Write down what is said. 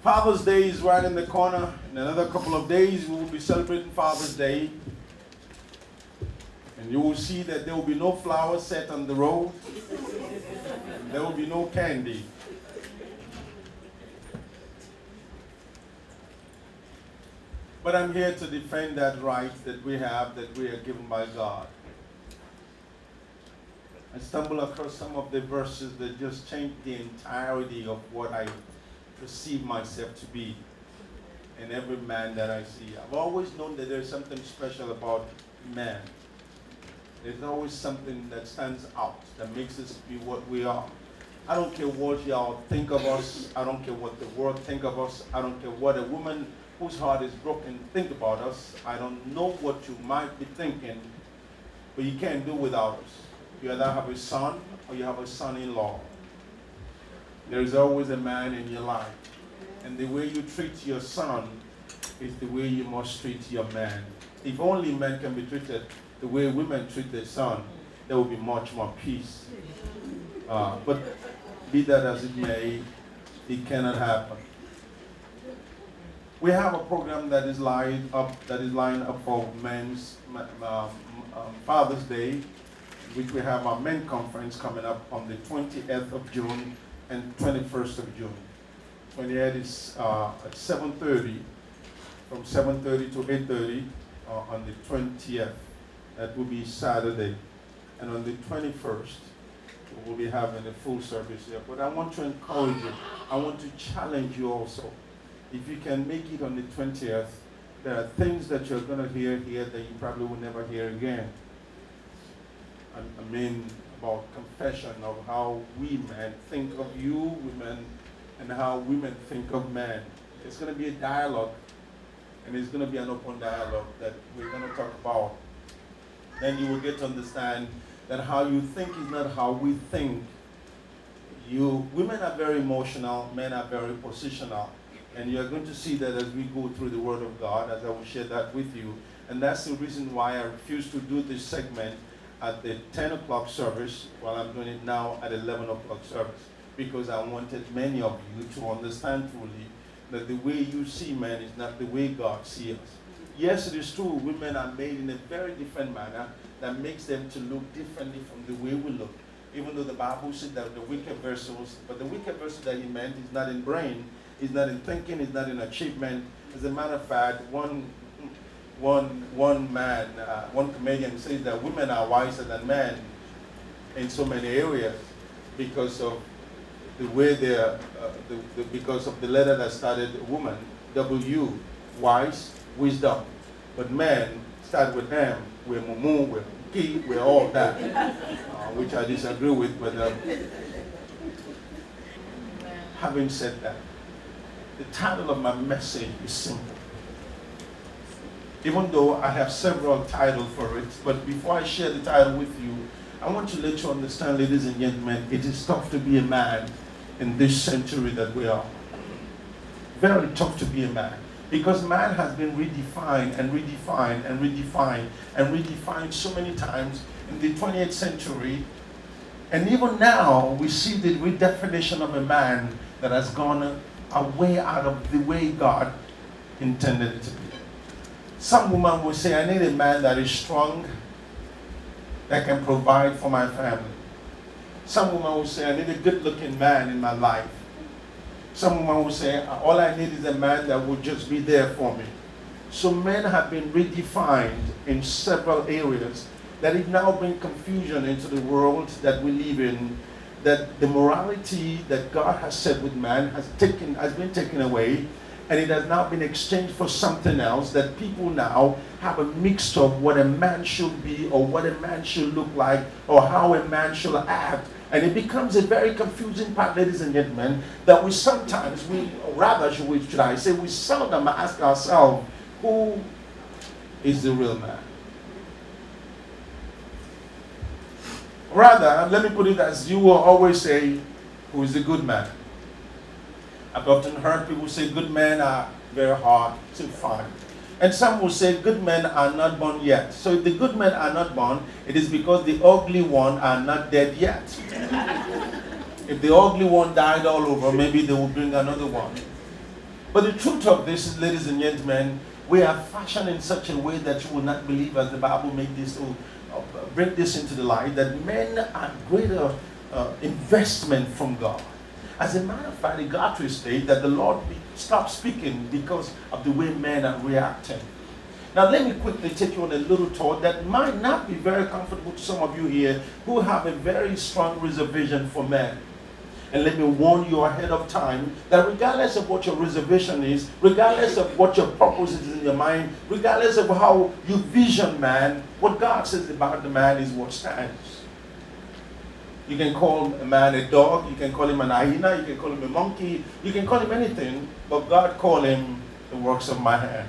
Father's Day is right in the corner. In another couple of days, we will be celebrating Father's Day. And you will see that there will be no flowers set on the road. And there will be no candy. But I'm here to defend that right that we have, that we are given by God. I stumbled across some of the verses that just changed the entirety of what I perceive myself to be in every man that I see. I've always known that there's something special about man. There's always something that stands out, that makes us be what we are. I don't care what y'all think of us. I don't care what the world think of us. I don't care what a woman whose heart is broken think about us. I don't know what you might be thinking, but you can't do without us. You either have a son or you have a son-in-law. There is always a man in your life. And the way you treat your son is the way you must treat your man. If only men can be treated the way women treat their son, there will be much more peace. But be that as it may, it cannot happen. We have a program that is lined up for Men's Father's Day, which we have our men conference coming up on the 20th of June and 21st of June. 28th is at 7:30, from 7:30 to 8:30 on the 20th. That will be Saturday. And on the 21st, we will be having a full service here. But I want to encourage you. I want to challenge you also. If you can make it on the 20th, there are things that you're going to hear here that you probably will never hear again. I mean, about confession of how we men think of you women and how women think of men. It's going to be a dialogue, and it's going to be an open dialogue that we're going to talk about. Then you will get to understand that how you think is not how we think. Women are very emotional, men are very positional. And you're going to see that as we go through the Word of God, as I will share that with you. And that's the reason why I refuse to do this segment at the 10 o'clock service, while I'm doing it now at 11 o'clock service. Because I wanted many of you to understand truly that the way you see men is not the way God sees us. Yes, it is true, women are made in a very different manner that makes them to look differently from the way we look. Even though the Bible said that the wicked vessels, but the wicked vessel that he meant is not in brain, is not in thinking, is not in achievement. As a matter of fact, one comedian says that women are wiser than men in so many areas because of the way they're, because of the letter that started woman, W, wise, wisdom. But men start with M, we're mumu, we're ki, we're all that, which I disagree with. But having said that, the title of my message is simple. Even though I have several titles for it, but before I share the title with you, I want to let you understand, ladies and gentlemen, it is tough to be a man in this century that we are. Very tough to be a man. Because man has been redefined and redefined and redefined and redefined so many times in the 20th century. And even now, we see the redefinition of a man that has gone away out of the way God intended it to be. Some woman will say, I need a man that is strong, that can provide for my family. Some woman will say, I need a good-looking man in my life. Some woman will say, all I need is a man that will just be there for me. So men have been redefined in several areas that it now brings confusion into the world that we live in, that the morality that God has set with man has been taken away, and it has now been exchanged for something else, that people now have a mixture of what a man should be or what a man should look like or how a man should act. And it becomes a very confusing part, ladies and gentlemen, that we sometimes, should I say, we seldom ask ourselves, who is the real man? Rather, let me put it as you will always say, who is the good man? I've often heard people say good men are very hard to find. And some will say good men are not born yet. So if the good men are not born, it is because the ugly ones are not dead yet. If the ugly one died all over, maybe they will bring another one. But the truth of this is, ladies and gentlemen, we are fashioned in such a way that you will not believe, as the Bible made this, bring this into the light, that men are greater investment from God. As a matter of fact, it got to a state that the Lord stopped speaking because of the way men are reacting. Now let me quickly take you on a little tour that might not be very comfortable to some of you here who have a very strong reservation for men. And let me warn you ahead of time that regardless of what your reservation is, regardless of what your purpose is in your mind, regardless of how you vision man, what God says about the man is what stands. You can call a man a dog, you can call him an hyena, you can call him a monkey, you can call him anything, but God called him the works of my hand.